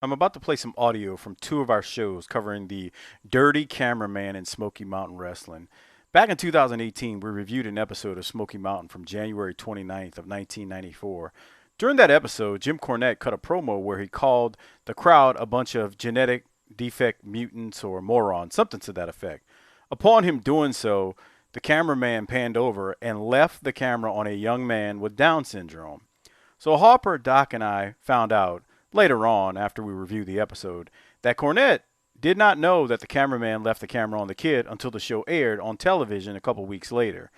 I'm about to play some audio from two of our shows covering the Dirty Cameraman and Smoky Mountain Wrestling. Back in 2018, we reviewed an episode of Smoky Mountain from January 29th of 1994. During that episode, Jim Cornette cut a promo where he called the crowd a bunch of genetic defect mutants or morons, something to that effect. Upon him doing so, the cameraman panned over and left the camera on a young man with Down syndrome. So Harper, Doc, and I found out later on, after we reviewed the episode, that Cornette did not know that the cameraman left the camera on the kid until the show aired on television a couple weeks later.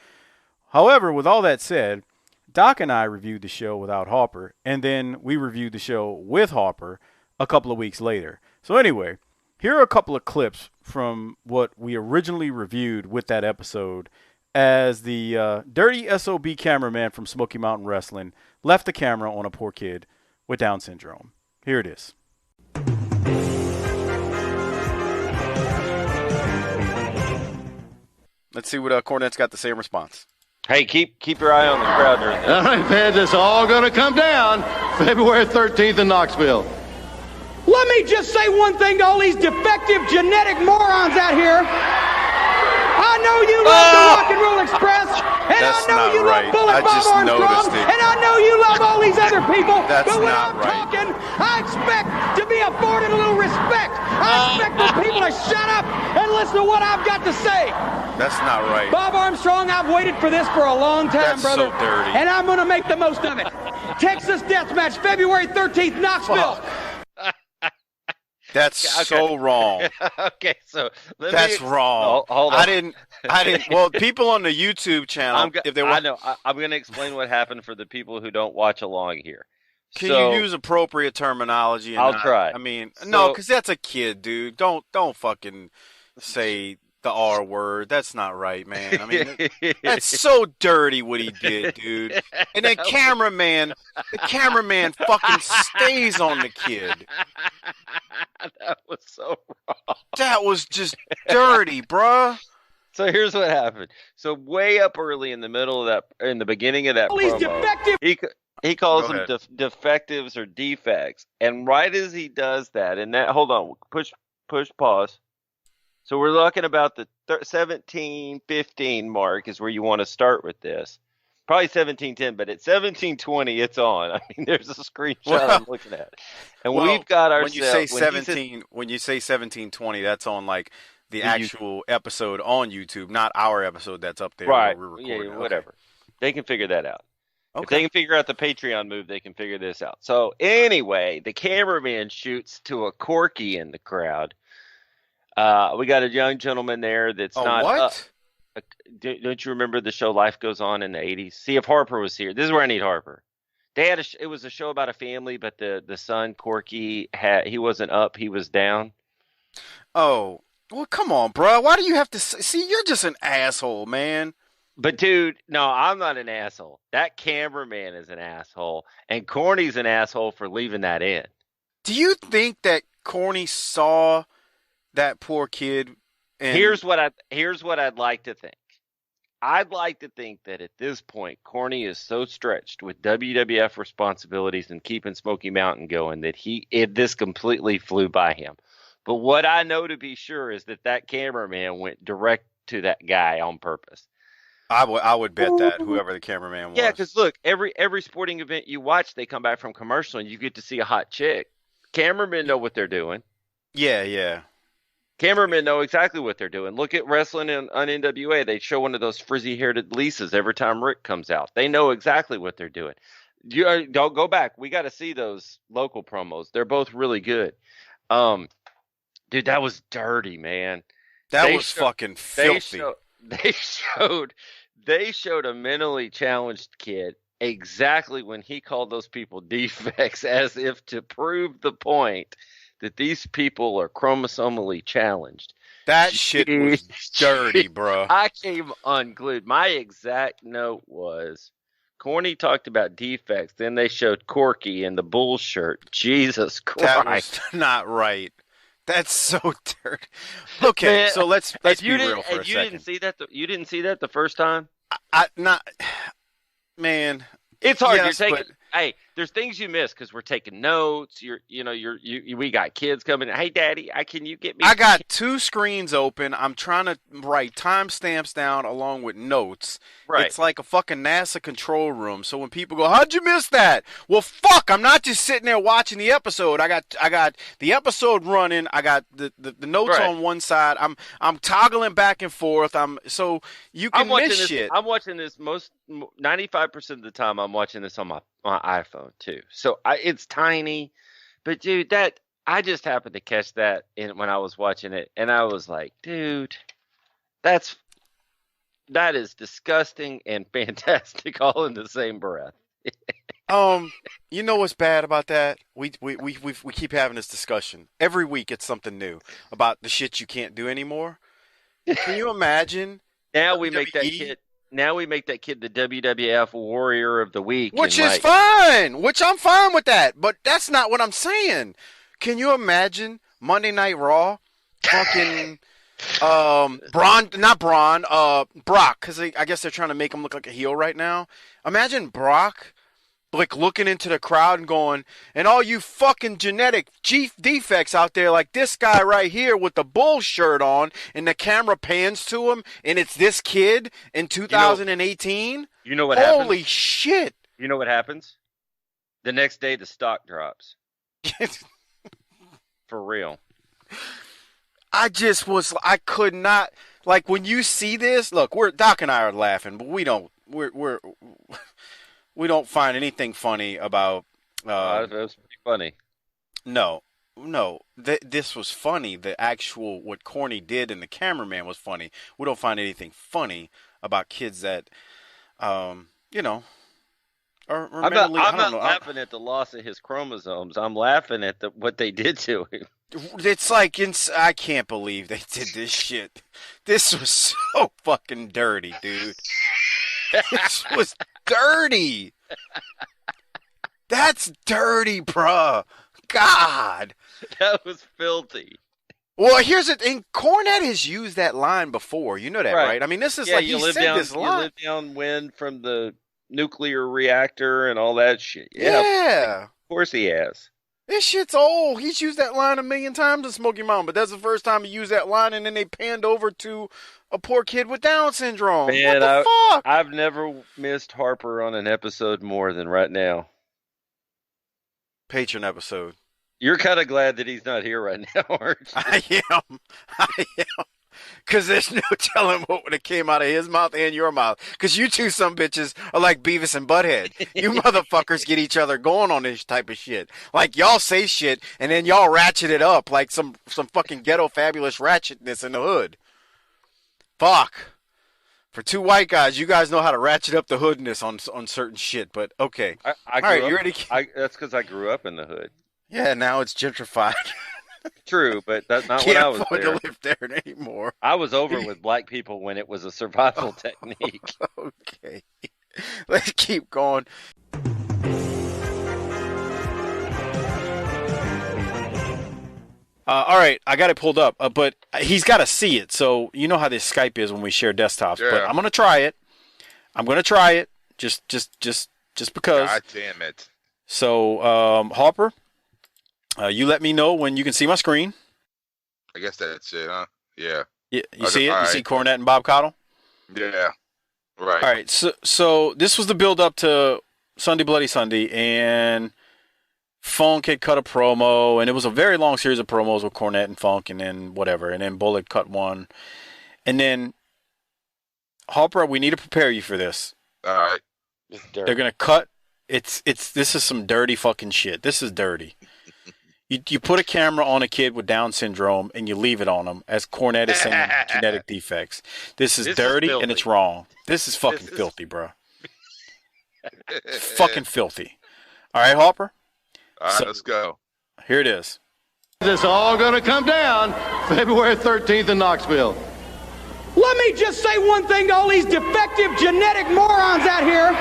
However, with all that said, Doc and I reviewed the show without Harper, and then we reviewed the show with Harper a couple of weeks later. So anyway, here are a couple of clips from what we originally reviewed with that episode as the dirty SOB cameraman from Smoky Mountain Wrestling left the camera on a poor kid with Down syndrome. Here it is. Let's see what Cornette's got to say in response. Hey, keep your eye on the crowd during this. All right, man, it's all going to come down February 13th in Knoxville. Let me just say one thing to all these defective genetic morons out here. I know you love the Rock and Roll Express, and That's I know not you right. love Bullet I Bob just Armstrong, noticed it. and I know you love all these other people. That's but when not I'm right. talking, I expect to be afforded a little respect. I expect for people to shut up and listen to what I've got to say. That's not right. Bob Armstrong, I've waited for this for a long time, That's brother. so dirty. And I'm going to make the most of it. Texas Death Match, February 13th, Knoxville. That's so wrong. Okay, so That's wrong. Hold on. I didn't. Well, people on the YouTube channel, if they I want, know. I'm going to explain what happened for the people who don't watch along here. can So, you use appropriate terminology? And I'll not- try. I mean, So- no, because that's a kid, dude. Don't fucking say the R word. That's not right, man. I mean, that's so dirty what he did, dude. And the cameraman fucking stays on the kid. That was so wrong. That was just dirty, bruh. So here's what happened. So way up early in the middle of that, in the beginning of that All these promo, defective. he calls Go them ahead. defectives or defects, and right as he does that, and that, hold on, push pause. So we're looking about the 17:15 mark is where you want to start with this. Probably 17:10, but at 17:20 it's on. I mean, there's a screenshot I'm looking at, and Well, we've got when you say ourselves. 17, when you say 17:20, that's on like the actual episode on YouTube, not our episode that's up there. Right? Where we're Yeah, recording. whatever. They can figure that out. If Okay. they can figure out the Patreon move, they can figure this out. So anyway, the cameraman shoots to a Corky in the crowd. We got a young gentleman there that's Oh, not. what? Don't you remember the show Life Goes On in the 80s? See if Harper was here. This is where I need Harper. They had it was a show about a family, but the son Corky he wasn't up, he was down. Oh, well, come on, bro. Why do you have to see? You're just an asshole, man. But dude, no, I'm not an asshole. That cameraman is an asshole, and Corny's an asshole for leaving that in. Do you think that Corny saw that poor kid? And Here's what I'd like to think. I'd like to think that at this point, Corny is so stretched with WWF responsibilities and keeping Smoky Mountain going that this completely flew by him. But what I know to be sure is that cameraman went direct to that guy on purpose. I would bet that whoever the cameraman was. Yeah, because look, every sporting event you watch, they come back from commercial and you get to see a hot chick. Cameramen know what they're doing. Yeah. Cameramen know exactly what they're doing. Look at wrestling on NWA. They show one of those frizzy-haired Lisas every time Rick comes out. They know exactly what they're doing. Don't go back. We got to see those local promos. They're both really good. Dude, that was dirty, man. That was fucking filthy. They showed a mentally challenged kid exactly when he called those people defects, as if to prove the point that these people are chromosomally challenged. That shit was dirty, bro. I came unglued. My exact note was, Corny talked about defects, then they showed Corky in the bull shirt. Jesus Christ. That was not right. That's so dirty. Okay, Man, so let's be real for a you second. didn't see that. You didn't see that the first time. Man. It's hard. Yes, You're taking. but- Hey, there's things you miss because we're taking notes. We got kids coming. Hey, Daddy, can you get me? I got 2 screens open. I'm trying to write timestamps down along with notes. Right. It's like a fucking NASA control room. So when people go, "How'd you miss that?" Well, fuck, I'm not just sitting there watching the episode. I got the episode running. I got the notes on one side. I'm toggling back and forth. So you can miss shit. I'm watching this 95% of the time. I'm watching this on my iPhone too. So it's tiny, but dude, I just happened to catch that when I was watching it, and I was like, dude, that is disgusting and fantastic all in the same breath. You know what's bad about that? We keep having this discussion every week. It's something new about the shit you can't do anymore. Can you imagine? Now we make that kid. Now we make that kid the WWF Warrior of the Week. Which is fine. Which I'm fine with that. But that's not what I'm saying. Can you imagine Monday Night Raw? Fucking Brock, because I guess they're trying to make him look like a heel right now. Imagine Brock like looking into the crowd and going, and all you fucking genetic defects out there, like this guy right here with the bull shirt on, and the camera pans to him, and it's this kid in 2018. You know what happens? Holy shit! You know what happens? The next day, the stock drops. For real. I could not, like, when you see this, look, Doc and I are laughing, but we don't find anything funny about. That was pretty funny. No, this was funny. The actual what Corny did and the cameraman was funny. We don't find anything funny about kids that, are I'm not laughing at the loss of his chromosomes. I'm laughing at what they did to him. It's like I can't believe they did this shit. This was so fucking dirty, dude. This was dirty. That's dirty, bruh. God. That was filthy. Well, here's it. And Cornette has used that line before. You know that, right? I mean, this is like he said this line. You live downwind from the nuclear reactor and all that shit. Yeah. Of course he has. This shit's old. He's used that line 1,000,000 times in Smoky Mountain, but that's the first time he used that line, and then they panned over to a poor kid with Down syndrome. Man, what the fuck? I've never missed Harper on an episode more than right now. Patron episode. You're kind of glad that he's not here right now, aren't you? I am. Because there's no telling what would have came out of his mouth and your mouth. Because you two some bitches are like Beavis and Butthead. You motherfuckers get each other going on this type of shit. Like, y'all say shit, and then y'all ratchet it up like some fucking ghetto fabulous ratchetness in the hood. Fuck. For 2 white guys, you guys know how to ratchet up the hoodness on certain shit, but okay. All right, you ready? That's because I grew up in the hood. Yeah, now it's gentrified. True, but that's not when I was there. Can't afford to live there anymore. I was over with black people when it was a survival technique. Okay. Let's keep going. All right, I got it pulled up, but he's got to see it. So you know how this Skype is when we share desktops. Yeah. But I'm gonna try it. Just because. God damn it. So, Harper, you let me know when you can see my screen. I guess that's it, huh? Yeah. You see it? You see Cornette and Bob Cottle? Yeah. Right. All right. So this was the build up to Sunday Bloody Sunday, and Funk had cut a promo, and it was a very long series of promos with Cornette and Funk, and then whatever, and then Bullet cut one, and then Harper, we need to prepare you for this. All right. They're gonna cut. This is some dirty fucking shit. This is dirty. You put a camera on a kid with Down syndrome and you leave it on him as Cornette is saying genetic defects. This is dirty and it's wrong. This is fucking filthy, bro. Fucking filthy. All right, Harper? All right, let's go. Here it is. It's all going to come down February 13th in Knoxville. Let me just say one thing to all these defective genetic morons out here.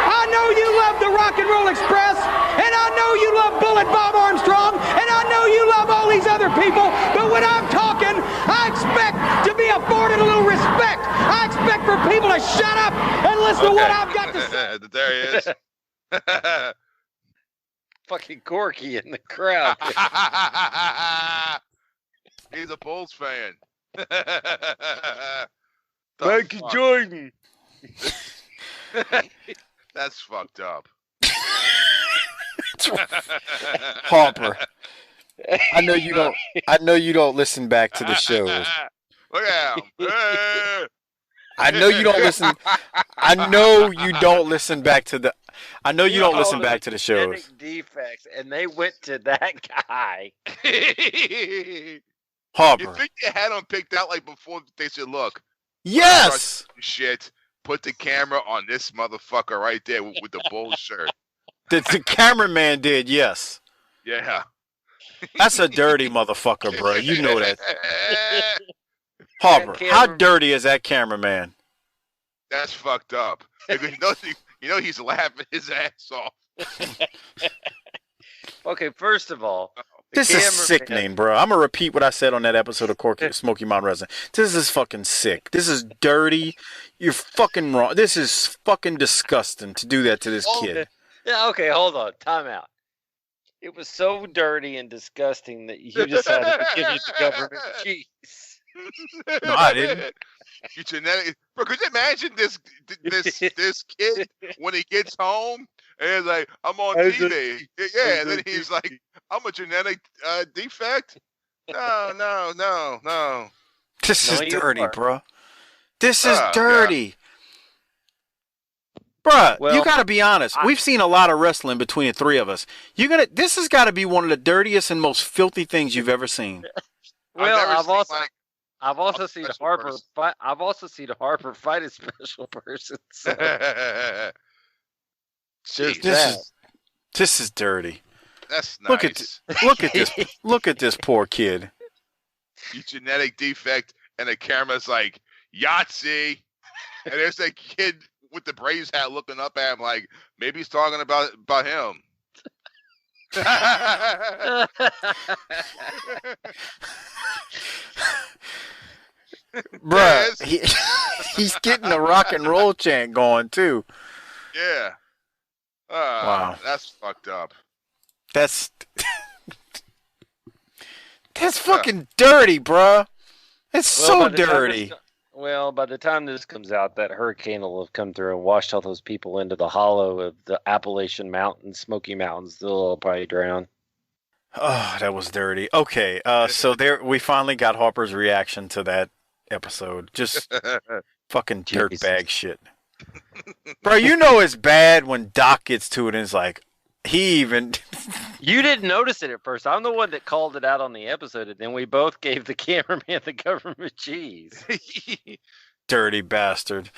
I know you love the Rock and Roll Express, and I know you love Bullet Bob Armstrong, and I know you love all these other people, but when I'm talking, I expect to be afforded a little respect. I expect for people to shut up and listen to what I've got to say. There he is. Fucking Corky in the crowd. He's a Bulls fan. Michael Jordan. That's fucked up. Harper, I know you don't. I know you don't listen back to the shows. Look at him. I know you don't listen. I know you don't listen back to the. I know you don't listen back to the shows. Defects, and they went to that guy. Harper. You think they had him picked out like before they said, look, Yes. shit, put the camera on this motherfucker right there with the Bulls shirt. The cameraman did. Yes. Yeah. That's a dirty motherfucker, bro. You know that. Harper, how dirty is that cameraman? That's fucked up. You know he's laughing his ass off. Okay, first of all, This is sickening, bro. I'm going to repeat what I said on that episode of Smoky Mountain Wrestling. This is fucking sick. This is dirty. You're fucking wrong. This is fucking disgusting to do that to this kid. Yeah, okay, hold on. Time out. It was so dirty and disgusting that you decided to give it the government cheese. No, I didn't. You genetic, bro. Could you imagine this kid when he gets home and he's like, "I'm on TV." Yeah, and then he's like, "I'm a genetic defect." No. This is dirty, bro. This is dirty. Bruh, Well, you gotta be honest. We've seen a lot of wrestling between the three of us. This has got to be one of the dirtiest and most filthy things you've ever seen. Well, I've also seen Harper fight. I've also seen Harper fight a special person. So. This is dirty. That's nice. Look at this poor kid. You genetic defect, and the camera's like Yahtzee, and there's that kid with the Braves hat looking up at him like maybe he's talking about him. Bruh, he's getting the rock and roll chant going too. Yeah. Wow. That's fucked up. That's fucking dirty, bruh. It's so dirty. By the time this comes out, that hurricane will have come through and washed all those people into the hollow of the Appalachian Mountains, Smoky Mountains. They'll all probably drown. Oh, that was dirty. Okay, so there we finally got Harper's reaction to that episode. Just fucking dirtbag shit. Bro, you know it's bad when Doc gets to it and it's like, he even... You didn't notice it at first. I'm the one that called it out on the episode, and then we both gave the cameraman the government cheese. Dirty bastard.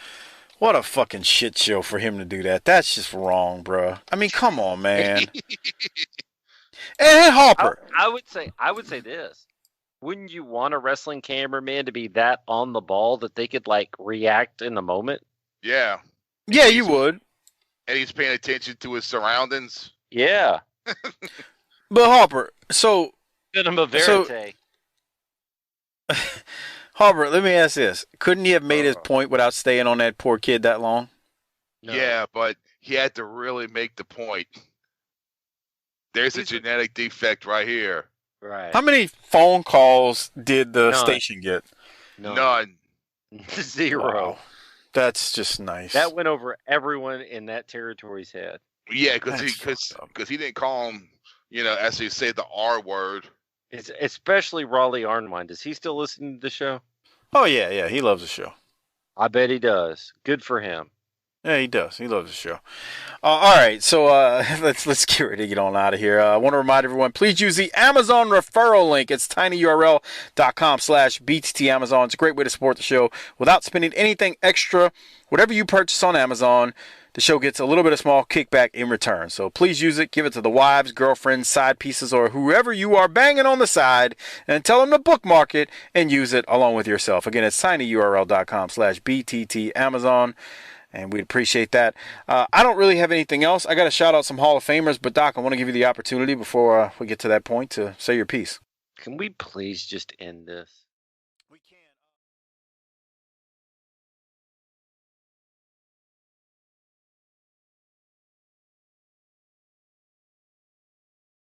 What a fucking shit show for him to do that. That's just wrong, bro. I mean, come on, man. And Harper. I would say this. Wouldn't you want a wrestling cameraman to be that on the ball that they could like react in the moment? Yeah. Yeah, you would. And he's paying attention to his surroundings. Yeah. But Harper, so Cinema verite. Harper, let me ask this. Couldn't he have made his point without staying on that poor kid that long? No. Yeah, but he had to really make the point. There's a genetic defect right here. Right. How many phone calls did the station get? None. Zero. Wow. That's just nice. That went over everyone in that territory's head. Yeah, because he didn't call him, as he said, the R word. It's especially Raleigh Arnwine. Does he still listen to the show? Oh yeah, he loves the show. I bet he does. Good for him. Yeah, he does. He loves the show. All right, so let's get ready to get on out of here. I want to remind everyone, please use the Amazon referral link. It's tinyurl.com/BTTAmazon. It's a great way to support the show without spending anything extra. Whatever you purchase on Amazon, the show gets a little bit of small kickback in return. So please use it. Give it to the wives, girlfriends, side pieces, or whoever you are banging on the side, and tell them to bookmark it and use it along with yourself. Again, it's tinyurl.com/BTTAmazon. And we'd appreciate that. I don't really have anything else. I got to shout out some Hall of Famers, but Doc, I want to give you the opportunity before we get to that point to say your piece. Can we please just end this?